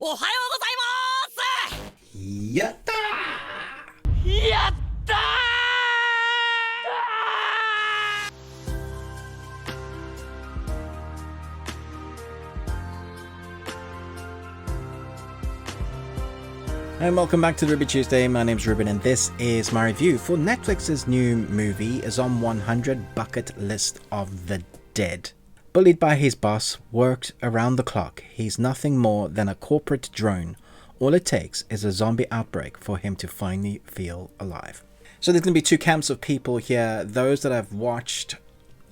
おはようございます。やったやったAnd welcome back to the Ruby Tuesday. My name's Ruben and this is my review for Netflix's new movie, Zom 100 Bucket List of the Dead. Bullied by his boss, worked around the clock, he's nothing more than a corporate drone. All it takes is a zombie outbreak for him to finally feel alive. So there's going to be two camps of people here. Those that have watched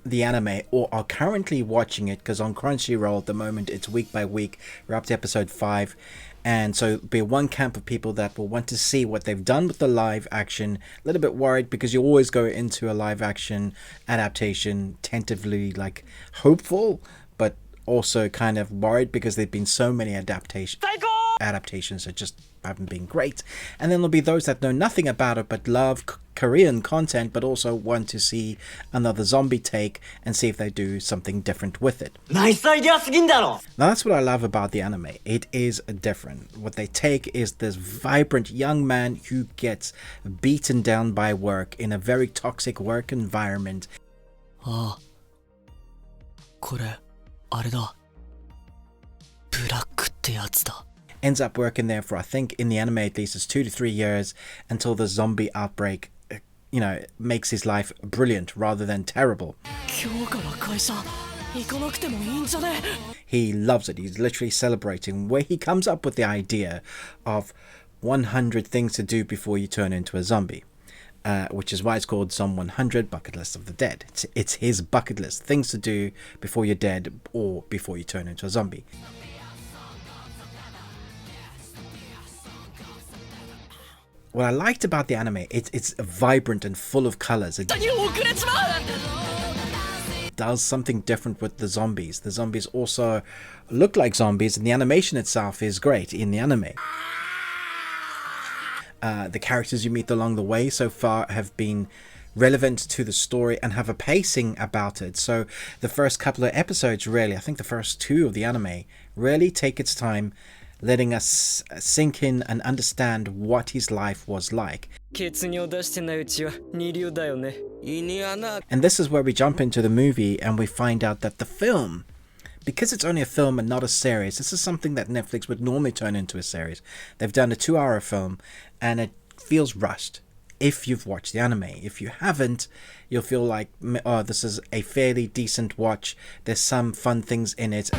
the anime or are currently watching it, because on Crunchyroll at the moment it's week by week. We're up to episode 5. And so there'll be one camp of people that will want to see what they've done with the live action. A little bit worried because you always go into a live action adaptation tentatively like hopeful, but also kind of worried because there've been so many adaptations that just haven't been great. And then there'll be those that know nothing about it but love Korean content, but also want to see another zombie take and see if they do something different with it. Nice idea. Now that's what I love about the anime. It is different. What they take is this vibrant young man who gets beaten down by work in a very toxic work environment. ああ、これあれだ。ブラックってやつだ。 Ends up working there for, I think in the anime at least, it's 2 to 3 years until the zombie outbreak, you know, makes his life brilliant rather than terrible. 今日から会社行かなくてもいいんじゃね? He loves it. He's literally celebrating where he comes up with the idea of 100 things to do before you turn into a zombie. Which is why it's called Zom 100 Bucket List of the Dead. It's his bucket list. Things to do before you're dead or before you turn into a zombie. What I liked about the anime, it's vibrant and full of colors. It does something different with the zombies. The zombies also look like zombies, and the animation itself is great in the anime. The characters you meet along the way so far have been relevant to the story and have a pacing about it. So the first couple of episodes really, I think the first 2 of the anime, really take its time letting us sink in and understand what his life was like. And this is where we jump into the movie and we find out that the film, because it's only a film and not a series, this is something that Netflix would normally turn into a series. They've done a 2-hour film and it feels rushed if you've watched the anime. If you haven't, you'll feel like, oh, this is a fairly decent watch. There's some fun things in it.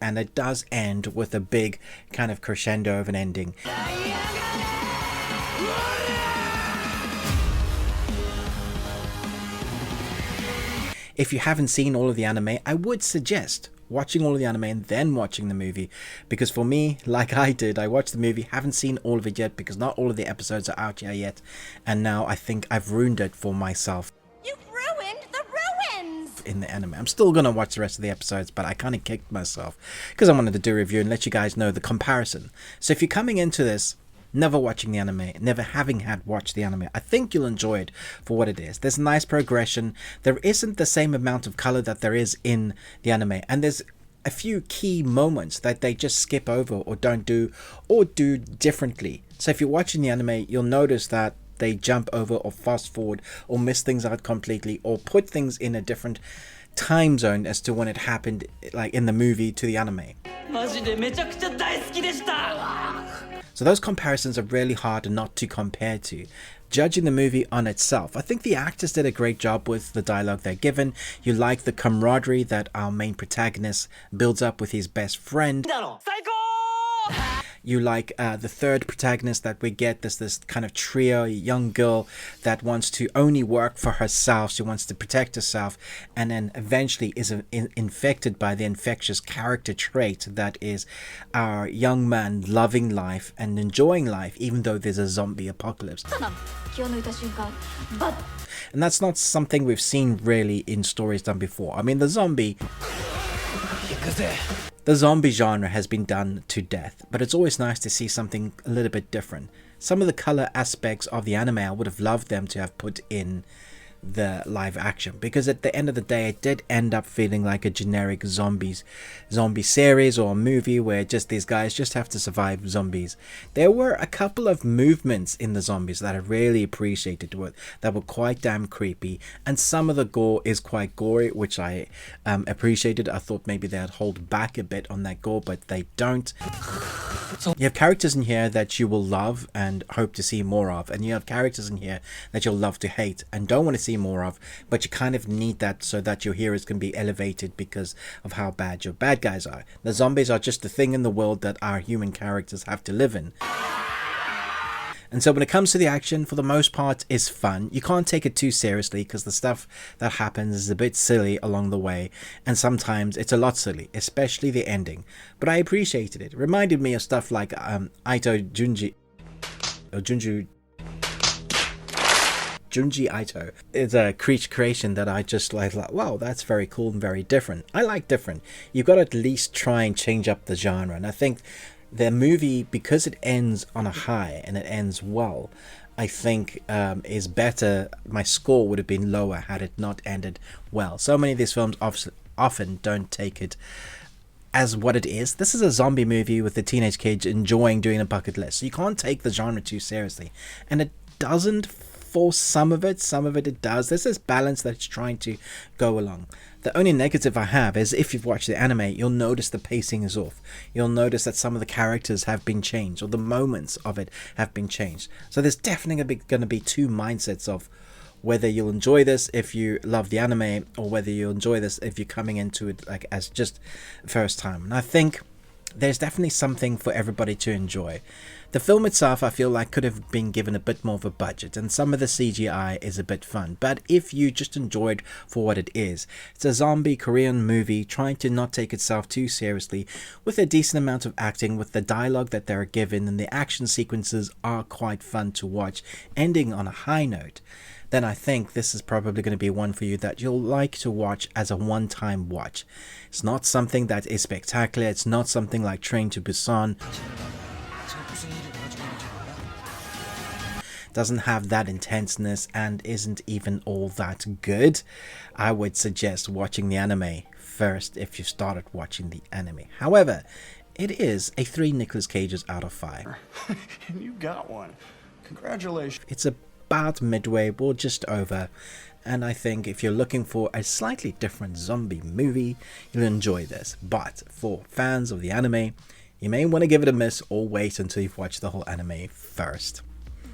And it does end with a big kind of crescendo of an ending. If you haven't seen all of the anime, I would suggest watching all of the anime and then watching the movie. Because for me, like I did, I watched the movie, haven't seen all of it yet because not all of the episodes are out here yet. And now I think I've ruined it for myself. In the anime. I'm still gonna watch the rest of the episodes, but I kind of kicked myself because I wanted to do a review and let you guys know the comparison. So if you're coming into this never watching the anime, never having had watched the anime, I think you'll enjoy it for what it is. There's a nice progression. There isn't the same amount of color that there is in the anime, and there's a few key moments that they just skip over or don't do or do differently. So if you're watching the anime, you'll notice that they jump over or fast forward or miss things out completely or put things in a different time zone as to when it happened, like in the movie to the anime. So those comparisons are really hard not to compare to. Judging the movie on itself, I think the actors did a great job with the dialogue they're given. You like the camaraderie that our main protagonist builds up with his best friend. You like the third protagonist that we get, this kind of trio, a young girl that wants to only work for herself. She wants to protect herself and then eventually is infected by the infectious character trait that is our young man loving life and enjoying life even though there's a zombie apocalypse. And that's not something we've seen really in stories done before. I mean, the zombie genre has been done to death, but it's always nice to see something a little bit different. Some of the color aspects of the anime I would have loved them to have put in the live action, because at the end of the day it did end up feeling like a generic zombie series or a movie where just these guys just have to survive zombies. There were a couple of movements in the zombies that I really appreciated, that were quite damn creepy, and some of the gore is quite gory, which I appreciated. I thought maybe they'd hold back a bit on that gore, but they don't. You have characters in here that you will love and hope to see more of, and you have characters in here that you'll love to hate and don't want to see more of, but you kind of need that so that your heroes can be elevated because of how bad your bad guys are. The zombies are just a thing in the world that our human characters have to live in. And so when it comes to the action, for the most part, is fun. You can't take it too seriously because the stuff that happens is a bit silly along the way, and sometimes it's a lot silly, especially the ending. But I appreciated it. It reminded me of stuff like Junji Ito. It's a creation that I just like, wow, that's very cool and very different. I like different. You've got to at least try and change up the genre, and I think the movie, because it ends on a high and it ends well, I think is better. My score would have been lower had it not ended well. So many of these films often don't take it as what it is. This is a zombie movie with a teenage kid enjoying doing a bucket list. So you can't take the genre too seriously. And it doesn't for some of it it does. There's this balance that it's trying to go along. The only negative I have is if you've watched the anime, you'll notice the pacing is off. You'll notice that some of the characters have been changed, or the moments of it have been changed. So there's definitely going to be two mindsets of whether you'll enjoy this if you love the anime, or whether you'll enjoy this if you're coming into it like as just first time. And I think there's definitely something for everybody to enjoy. The film itself, I feel like, could have been given a bit more of a budget, and some of the CGI is a bit fun, but if you just enjoy it for what it is, it's a zombie Korean movie trying to not take itself too seriously, with a decent amount of acting, with the dialogue that they're given, and the action sequences are quite fun to watch, ending on a high note, then I think this is probably going to be one for you that you'll like to watch as a one-time watch. It's not something that is spectacular, it's not something like Train to Busan. Doesn't have that intenseness and isn't even all that good. I would suggest watching the anime first if you started watching the anime. However, it is a 3 Nicolas Cages out of 5. And you got one. Congratulations. It's about midway or just over, and I think if you're looking for a slightly different zombie movie, you'll enjoy this. But for fans of the anime, you may want to give it a miss or wait until you've watched the whole anime first.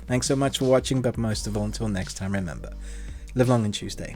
Thanks so much for watching, but most of all, until next time, remember, live long and Tuesday.